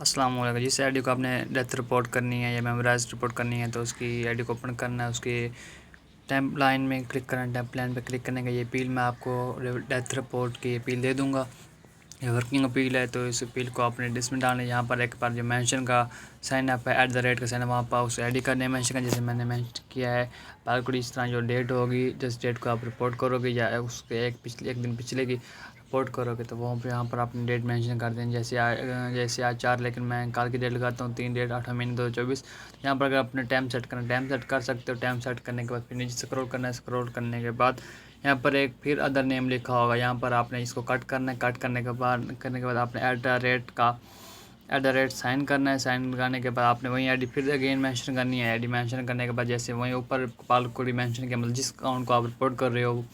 अस्सलाम वालेकुम। जिस आईडी को आपने डेथ रिपोर्ट करनी है या मेमोराइज रिपोर्ट करनी है तो उसकी आईडी को ओपन करना है। उसकी टाइम लाइन में क्लिक करना है। टाइम लाइन पे क्लिक करने का ये अपील मैं आपको डेथ रिपोर्ट की अपील दे दूंगा। ये वर्किंग अपील है तो इस अपील को आपने डिस में डालना है। यहाँ पर एक बार जो मेंशन का साइन अप है @ का साइन अप, वहाँ पर उस आईडी का नेम मेंशन करना, जैसे मैंने मेंशन किया है। बालकुड़ी इस तरह जो डेट होगी, जिस डेट को आप रिपोर्ट करोगे या उसके एक दिन पिछले की रिपोर्ट करोगे तो वहाँ पे यहाँ पर अपनी डेट मेंशन कर दें। जैसे आज 4, लेकिन मैं कल की डेट लगाता हूँ 3 डेट 8 महीने 2024। यहाँ पर अगर अपने टाइम सेट करना, टाइम सेट कर सकते हो। टाइम सेट करने के बाद फिर नीचे स्क्रॉल करना है। स्क्रॉल करने के बाद यहाँ पर एक फिर अदर नेम लिखा होगा, यहाँ पर आपने इसको कट करना है। कट करने के बाद आपने @ साइन करना है। साइन करने के बाद आपने वही आईडी फिर अगेन मेंशन करनी है। आईडी मेंशन करने के बाद जैसे वहीं ऊपर पालकोडी मेंशन किया, मतलब जिस अकाउंट को आप रिपोर्ट कर रहे हो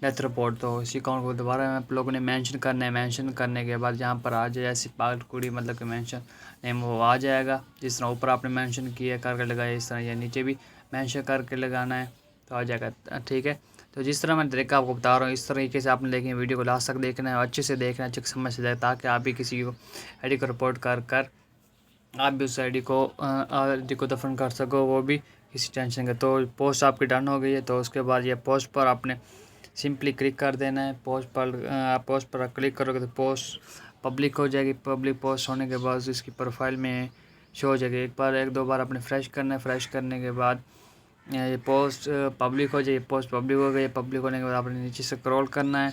डेथ रिपोर्ट, तो इसी अकाउंट को दोबारा आप लोगों ने मेंशन करना है। मेंशन करने के बाद यहाँ पर आ जाए ऐसी पालकोडी, मतलब कि मेंशन नेम वो आ जाएगा। जिस तरह ऊपर आपने मेंशन किया करके लगाया, इस तरह या नीचे भी मेंशन करके लगाना है तो आ जाएगा। ठीक है, तो जिस तरह मैं तरीका आपको बता रहा हूँ इस तरीके से आपने देखिए वीडियो को लास्ट तक देखना है, अच्छे से देखना है, अच्छे से समझ से जाए, ताकि आप भी किसी को आईडी को रिपोर्ट कर आप भी उस आईडी को दफन कर सको, वो भी किसी टेंशन का। तो पोस्ट आपकी डन हो गई है, तो उसके बाद ये पोस्ट पर आपने सिंपली क्लिक कर देना है। पोस्ट पर क्लिक करोगे तो पोस्ट पब्लिक हो जाएगी। पब्लिक पोस्ट होने के बाद इसकी प्रोफाइल में शो हो जाएगी। एक दो बार आपने फ्रेश करना है। फ्रेश करने के बाद ये पोस्ट पब्लिक हो जाए। पोस्ट पब्लिक हो गई। पब्लिक होने के बाद आपने नीचे स्क्रॉल करना है।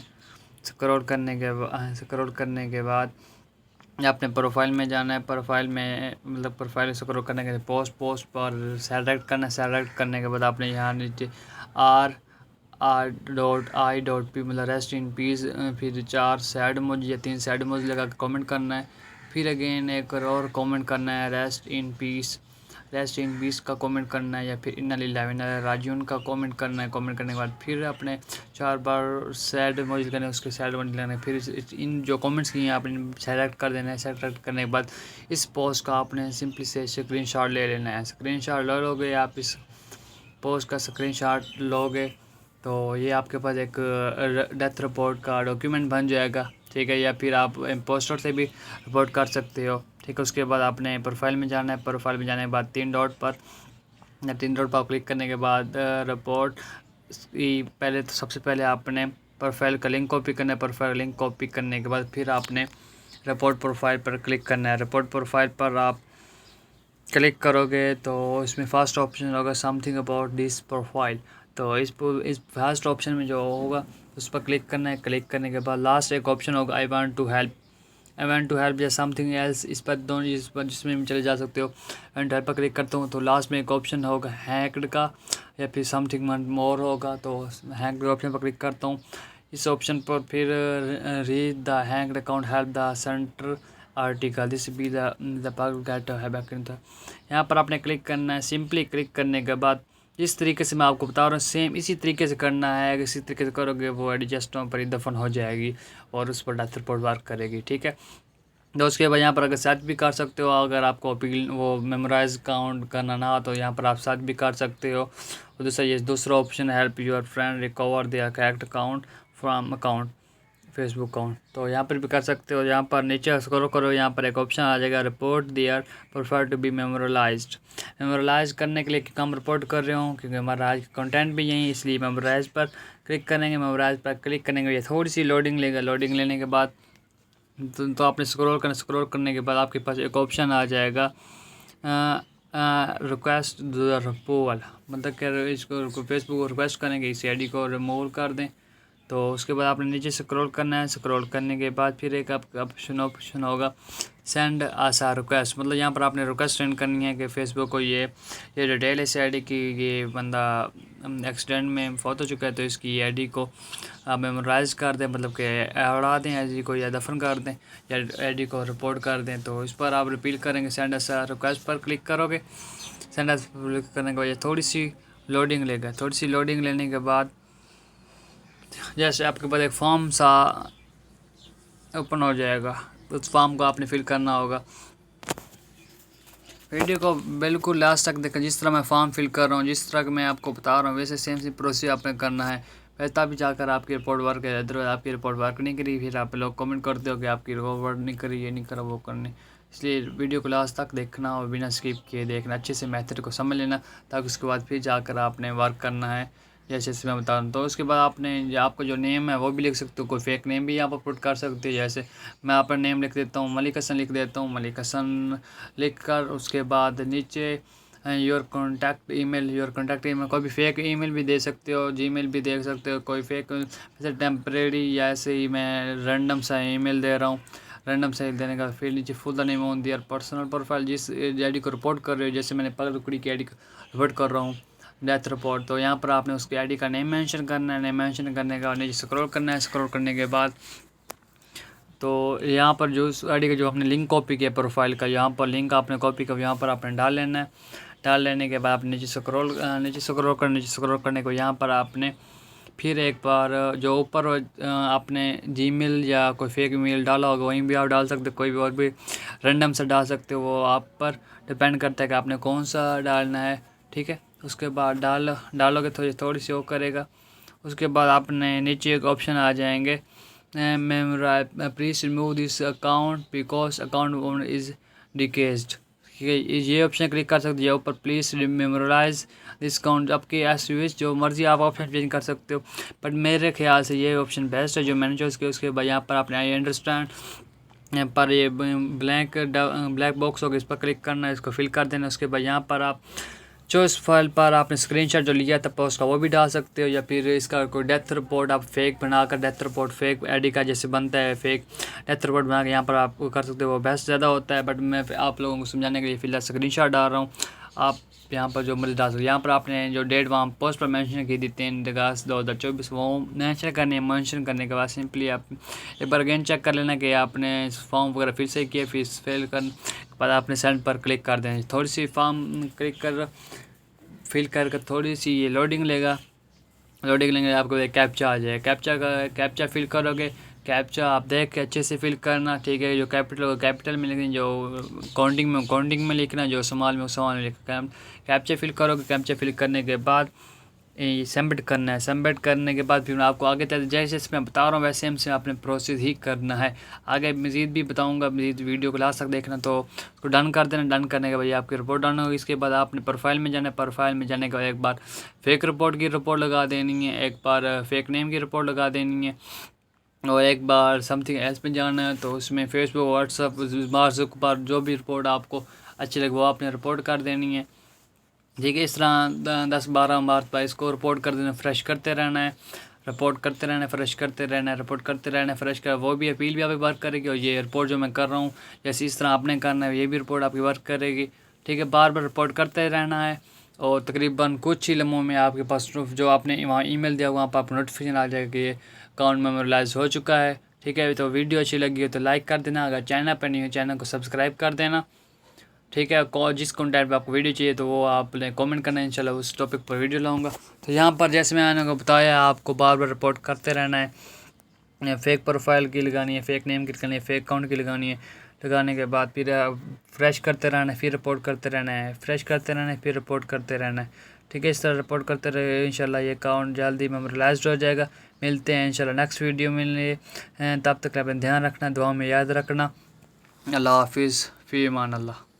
स्क्रॉल करने के बाद अपने प्रोफाइल में जाना है। प्रोफाइल में मतलब प्रोफाइल स्क्रॉल करने के बाद पोस्ट पर सेलेक्ट करना है। सेलेक्ट करने के बाद आपने यहाँ नीचे R.I.P मतलब रेस्ट इन पीस, फिर 4 सैड इमोजी या 3 सैड इमोजी लगा के कमेंट करना है। फिर अगेन एक और कमेंट करना है, रेस्ट इन पीस का कमेंट करना है, या फिर इन्ना लिल्लाहि व इन्ना इलैहि राजिऊन का कमेंट करना है। कमेंट करने के बाद फिर अपने 4 बार सैड इमोजी करने, उसके सैड इमोजी लेना है। फिर इन जो कमेंट्स किए हैं आपने सेलेक्ट कर देना है। सेलेक्ट करने के बाद इस पोस्ट का आपने सिंपली से स्क्रीनशॉट ले लेना है। स्क्रीनशॉट ले लोगे, आप इस पोस्ट का स्क्रीनशॉट लोगे तो ये आपके पास एक डेथ रिपोर्ट का डॉक्यूमेंट बन जाएगा। ठीक है, या फिर आप पोस्टर से भी रिपोर्ट कर सकते हो। ठीक है, उसके बाद आपने प्रोफाइल में जाना है। प्रोफाइल में जाने के बाद 3 डॉट पर क्लिक करने के बाद रिपोर्ट पहले तो सबसे पहले आपने प्रोफाइल का लिंक कॉपी करना है। प्रोफाइल लिंक कॉपी करने के बाद फिर आपने रिपोर्ट प्रोफाइल पर क्लिक करना है। रिपोर्ट प्रोफाइल पर आप क्लिक करोगे तो इसमें फर्स्ट ऑप्शन होगा समथिंग अबाउट दिस प्रोफाइल। तो इस फर्स्ट ऑप्शन में जो होगा उस पर क्लिक करना है। क्लिक करने के बाद लास्ट एक ऑप्शन होगा आई वांट टू हेल्प या समथिंग एल्स, इस पर दोनों जिसमें भी चले जा सकते हो। एंड हेल्प पर क्लिक करता हूँ तो लास्ट में एक ऑप्शन होगा हैक्ड का या फिर समथिंग मोर होगा, तो हैक्ड ऑप्शन पर क्लिक करता हूँ। इस ऑप्शन पर फिर read the hacked account help the center article this be the gate है। यहाँ पर आपने क्लिक करना है। सिंपली क्लिक करने के बाद जिस तरीके से मैं आपको बता रहा हूँ सेम इसी तरीके से करना है। इसी तरीके से करोगे वो एडजस्टों पर ही दफन हो जाएगी और उस पर डेथ रिपोर्ट वर्क करेगी। ठीक है, तो उसके बाद यहाँ पर अगर सर्च भी कर सकते हो। अगर आपको अपील वो मेमोराइज काउंट करना ना हो तो यहाँ पर आप सर्च भी कर सकते हो। और दूसरा option help your friend recover their correct account from Facebook account, तो यहाँ पर भी कर सकते हो। यहाँ पर नीचे स्क्रॉल करो, यहाँ पर एक ऑप्शन आ जाएगा report their prefer to be memorialise करने के लिए कि हम रिपोर्ट कर रहे हो, क्योंकि हमारा आज का कंटेंट भी यही, इसलिए मेमोराइज पर क्लिक करेंगे। मेमोराइज पर क्लिक करेंगे, ये थोड़ी सी लोडिंग लेगा। लोडिंग लेने के बाद तो आपने स्क्रॉल करने के बाद आपके पास एक ऑप्शन आ जाएगा रिक्वेस्ट द रिमूवल, मतलब कि इसको फेसबुक को रिक्वेस्ट करेंगे इस आईडी को रिमूव कर दें। तो उसके बाद आपने नीचे स्क्रॉल करना है। स्क्रॉल करने के बाद फिर एक आपका ऑप्शन होगा सेंड आसा रिक्वेस्ट, मतलब यहाँ पर आपने रिक्वेस्ट सेंड करनी है कि फेसबुक को ये डिटेल इस आईडी की, ये बंदा एक्सीडेंट में फौत हो चुका है तो इसकी आईडी को आप मेमोराइज कर दें, मतलब कि उड़ा दें आईडी को, या दफन कर दें, या आईडी को रिपोर्ट कर दें। तो इस पर आप रिपील करेंगे। सेंड आसा रिक्वेस्ट पर क्लिक करोगे। सेंड आसा क्लिक करने के बाद थोड़ी सी लोडिंग लेगा। थोड़ी सी लोडिंग लेने के बाद जैसे आपके पास एक फॉर्म सा ओपन हो जाएगा, तो उस फॉर्म को आपने फिल करना होगा। वीडियो को बिल्कुल लास्ट तक देखें। जिस तरह मैं फॉर्म फिल कर रहा हूँ, जिस तरह मैं आपको बता रहा हूँ, वैसे सेम प्रोसेस आपने करना है। वैसे तभी जाकर आपकी रिपोर्ट वर्क है। अदरवाइज आपकी रिपोर्ट वर्क नहीं करी, फिर आप लोग कमेंट करते हो कि आपकी रिपोर्ट वर्क नहीं करी, ये नहीं करा, वो करने। इसलिए वीडियो को लास्ट तक देखना और बिना स्किप किए देखना, अच्छे से मेथड को समझ लेना, ताकि उसके बाद फिर जाकर आपने वर्क करना है जैसे मैं बता दूँ। तो उसके बाद आपने आपका जो नेम है वो भी लिख सकते हो, कोई फेक नेम भी यहाँ पर पुट कर सकते हो। जैसे मैं अपना नेम लिख देता हूँ, मलिक हसन लिख देता हूँ, मलिक हसन लिख कर उसके बाद नीचे योर कॉन्टैक्ट ईमेल कोई भी फेक ईमेल भी दे सकते हो, जीमेल भी दे सकते हो, कोई फेक जैसे टेम्परेरी या ऐसे ही मैं रैंडम सा ईमेल दे रहा हूँ। रैंडम से देने का फिर नीचे full the name on their personal profile, जिस आईडी को रिपोर्ट कर रहे हो, जैसे मैंने पगल कुड़ी की आईडी को रिपोर्ट कर रहा हूँ डेथ रिपोर्ट, तो यहाँ पर आपने उसकी आईडी का नेम मेंशन करना है। नेम मेंशन करने का नीचे स्क्रॉल करना है। स्क्रॉल करने के बाद तो यहाँ पर जो उस आईडी का जो आपने लिंक कॉपी किया प्रोफाइल का, यहाँ पर लिंक आपने कॉपी का यहाँ पर आपने डाल लेना है। डाल लेने के बाद आप नीचे स्क्रॉल करने को यहाँ पर आपने फिर एक बार जो ऊपर आपने जीमेल या कोई फेक ईमेल डाला होगा वहीं भी आप डाल सकते हो, कोई भी और भी रैंडम से डाल सकते हो, वो आप पर डिपेंड करता है कि आपने कौन सा डालना है। ठीक है, उसके बाद डालोगे तो थोड़ी सी वो करेगा। उसके बाद आपने नीचे एक ऑप्शन आ जाएंगे please remove this account because account owner is deceased. ये ऑप्शन क्लिक कर सकते हो ऊपर, प्लीज़ मेमोराइज दिस अकाउंट। आपके एस विच जो मर्जी आप ऑप्शन चेंज कर सकते हो, बट मेरे ख्याल से ये ऑप्शन बेस्ट है जो मैंने चूज़ किया। उसके बाद यहाँ पर आपने आई अंडरस्टैंड पर ये ब्लैक बॉक्स होगा, इस पर क्लिक करना है, इसको फिल कर देना। उसके बाद यहाँ पर आप चॉइस फाइल पर आपने स्क्रीनशॉट जो लिया था पोस्ट का वो भी डाल सकते हो, या फिर इसका कोई डेथ रिपोर्ट आप फेक बनाकर डेथ रिपोर्ट फेक आईडी का जैसे बनता है फेक डेथ रिपोर्ट बना के यहाँ पर आप कर सकते हो, वो बेस्ट ज़्यादा होता है। बट मैं आप लोगों को समझाने के लिए फिलहाल स्क्रीनशॉट डाल रहा हूँ। आप यहाँ पर जो मर्जी डाल सकते, यहाँ पर आपने जो डेट वहाँ पोस्ट पर मेंशन की थी 3 अगस्त 2024 वो मेंशन करनी है। मेंशन करने के बाद सिंपली आप एक बार अगेन चेक कर लेना कि आपने फॉर्म वगैरह फिर से किया, फिर फिल कर बाद आपने सेंड पर क्लिक कर देना। थोड़ी सी फॉर्म क्लिक कर फिल कर थोड़ी सी ये लोडिंग लेगा, लोडिंग लेंगे आपको एक कैप्चा आ जाएगा। कैप्चा फिल करोगे, कैप्चा आप देख के अच्छे से फिल करना। ठीक है, जो कैपिटल होगा कैपिटल में लिखना, जो काउंटिंग में लिखना, जो स्मॉल में स्मॉल में लिखना। कैप्चा फिल करोगे, कैप्चा फिल करने के बाद सबमिट करना है। सबमिट करने के बाद फिर मैं आपको आगे तक जैसे मैं बता रहा हूँ वैसे हम से आपने प्रोसेस ही करना है। आगे मज़ीद भी बताऊँगा, मज़ीद वीडियो को लास्ट तक देखना। तो उसको डन कर देना। डन करने के बाद आपकी रिपोर्ट डन होगी। इसके बाद आपने प्रोफाइल में जाना है। प्रोफाइल में जाने के बाद एक बार फेक रिपोर्ट की रिपोर्ट लगा देनी है, एक बार फेक नेम की रिपोर्ट लगा देनी है, और एक बार समथिंग एल्स में जाना है। तो उसमें फेसबुक व्हाट्सअप पर जो भी रिपोर्ट आपको अच्छी लगे वो आपने रिपोर्ट कर देनी है। ठीक है, इस तरह 10-12 बार पर इसको रिपोर्ट कर देना, फ्रेश करते रहना है, रिपोर्ट करते रहना है, फ्रेश करते रहना है, रिपोर्ट करते रहना है, फ्रेश कर। वो भी अपील भी आपकी वर्क करेगी, और ये रिपोर्ट जो मैं कर रहा हूँ जैसे इस तरह आपने करना है ये भी रिपोर्ट आपकी वर्क करेगी। ठीक है, बार बार रिपोर्ट करते रहना है, और तकरीबन कुछ ही लम्हों में आपके पास जो आपने वहाँ ईमेल दिया वहाँ पर आपको नोटिफिकेशन आ जाएगा कि ये अकाउंट मेमोराइज हो चुका है। ठीक है, तो वीडियो अच्छी लगी हो तो लाइक कर देना, अगर चैनल पर नहीं हो चैनल को सब्सक्राइब कर देना। ठीक है, जिस कंटेंट पे आपको वीडियो चाहिए तो वो आपने कमेंट करना है, इंशाल्लाह उस टॉपिक पर वीडियो लाऊंगा। तो यहाँ पर जैसे मैंने आपको बताया आपको बार बार रिपोर्ट करते रहना है। फेक प्रोफाइल की लगानी है, फेक नेम की लगानी है, फेक अकाउंट की लगानी है। लगाने के बाद फिर फ्रेश करते रहना है, फिर रिपोर्ट करते रहना है, फ्रेश करते रहना है, फिर रिपोर्ट करते रहना है। ठीक है, इस तरह रिपोर्ट करते रहे, इंशाल्लाह ये अकाउंट जल्दी मेमोराइज्ड हो जाएगा। मिलते हैं इंशाल्लाह नेक्स्ट वीडियो में, तब तक अपना ध्यान रखना, दुआ में याद रखना। अल्लाह हाफिज़, फ़ी अमान अल्लाह।